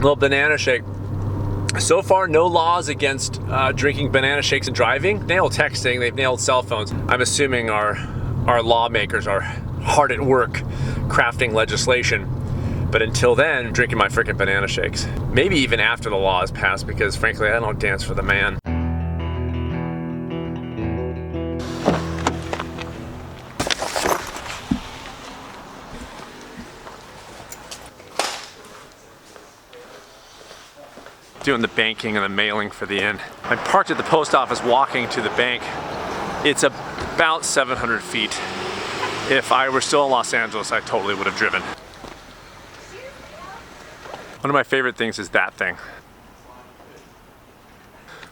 Little banana shake. So far, no laws against drinking banana shakes and driving. Nailed texting, they've nailed cell phones. I'm assuming our lawmakers are hard at work crafting legislation. But until then, drinking my frickin' banana shakes. Maybe even after the law is passed, because frankly, I don't dance for the man. Doing the banking and the mailing for the inn. I'm parked at the post office walking to the bank. It's about 700 feet. If I were still in Los Angeles, I totally would have driven. One of my favorite things is that thing.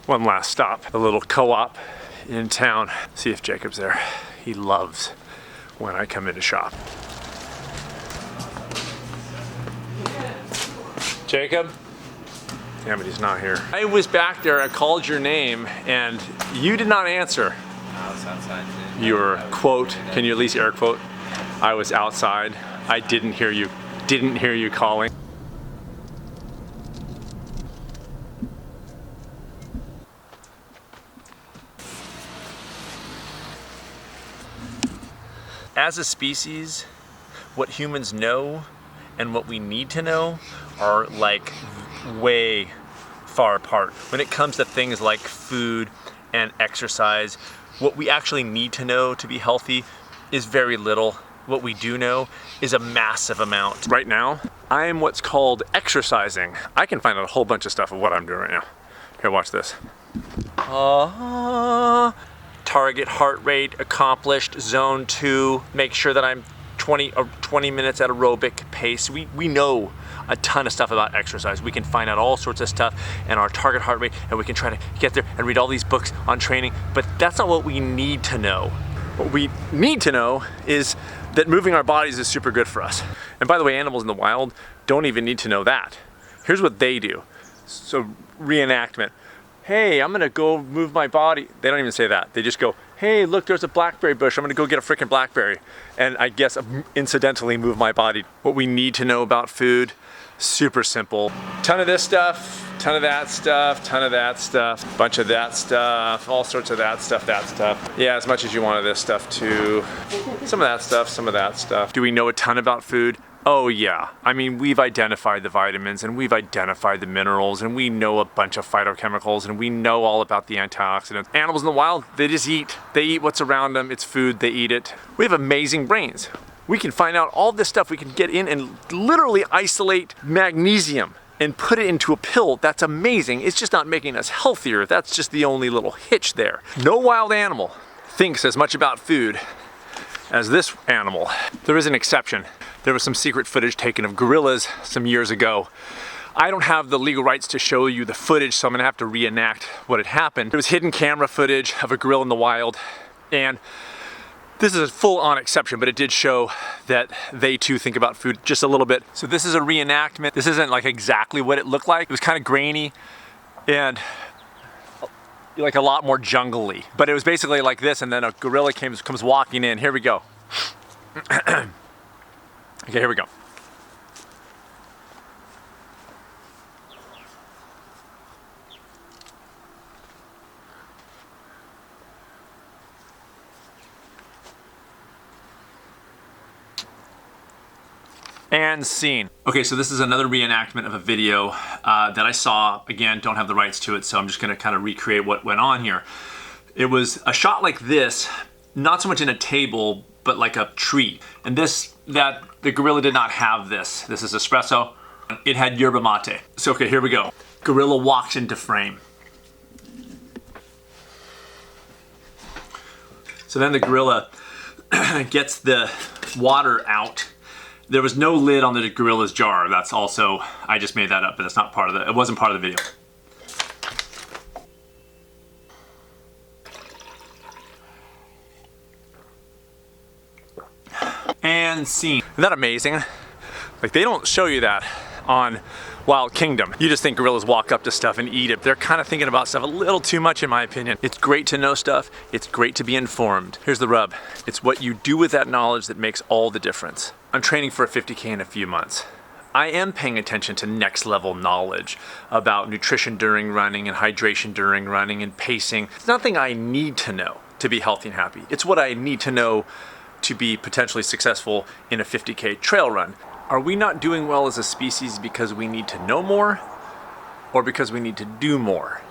One last stop, a little co-op in town. See if Jacob's there. He loves when I come in to shop. Jacob? Damn it, he's not here. I was back there, I called your name, and you did not answer. I was outside too. Your quote, can you at least air quote? I was outside. I didn't hear you calling. As a species, what humans know and what we need to know are like way far apart. When it comes to things like food and exercise, what we actually need to know to be healthy is very little. What we do know is a massive amount. Right now, I am what's called exercising. I can find out a whole bunch of stuff of what I'm doing right now. Here, watch this. Target heart rate accomplished, zone 2. Make sure that I'm 20 minutes at aerobic pace. We know a ton of stuff about exercise. We can find out all sorts of stuff and our target heart rate, and we can try to get there and read all these books on training, but that's not what we need to know. What we need to know is that moving our bodies is super good for us. And by the way, animals in the wild don't even need to know that. Here's what they do. So reenactment. Hey, I'm gonna go move my body. They don't even say that. They just go, hey, look, there's a blackberry bush. I'm gonna go get a frickin' blackberry. And I guess incidentally move my body. What we need to know about food, super simple. Ton of this stuff, ton of that stuff, ton of that stuff, bunch of that stuff, all sorts of that stuff. Yeah, as much as you want of this stuff too. Some of that stuff, some of that stuff. Do we know a ton about food? Oh yeah. I mean, we've identified the vitamins and we've identified the minerals and we know a bunch of phytochemicals and we know all about the antioxidants. Animals in the wild, they just eat. They eat what's around them. It's food, they eat it. We have amazing brains. We can find out all this stuff. We can get in and literally isolate magnesium and put it into a pill. That's amazing. It's just not making us healthier. That's just the only little hitch there. No wild animal thinks as much about food as this animal. There is an exception. There was some secret footage taken of gorillas some years ago. I don't have the legal rights to show you the footage, so I'm gonna have to reenact what had happened. It was hidden camera footage of a gorilla in the wild, and this is a full-on exception, but it did show that they too think about food just a little bit. So this is a reenactment. This isn't like exactly what it looked like. It was kind of grainy and like a lot more jungly. But it was basically like this, and then a gorilla comes walking in. Here we go. Okay, here we go. And scene. Okay, so this is another reenactment of a video that I saw. Again, don't have the rights to it, so I'm just gonna kind of recreate what went on here. It was a shot like this, not so much in a table, but like a tree. And the gorilla did not have this. This is espresso. It had yerba mate. So, okay, here we go. Gorilla walks into frame. So then the gorilla gets the water out. There was no lid on the gorilla's jar. That's also, I just made that up, but it's not part of it wasn't part of the video. And scene. Isn't that amazing? Like, they don't show you that on Wild Kingdom. You just think gorillas walk up to stuff and eat it. They're kind of thinking about stuff a little too much, in my opinion. It's great to know stuff. It's great to be informed. Here's the rub. It's what you do with that knowledge that makes all the difference. I'm training for a 50K in a few months. I am paying attention to next level knowledge about nutrition during running and hydration during running and pacing. It's nothing I need to know to be healthy and happy. It's what I need to know to be potentially successful in a 50K trail run. Are we not doing well as a species because we need to know more or because we need to do more?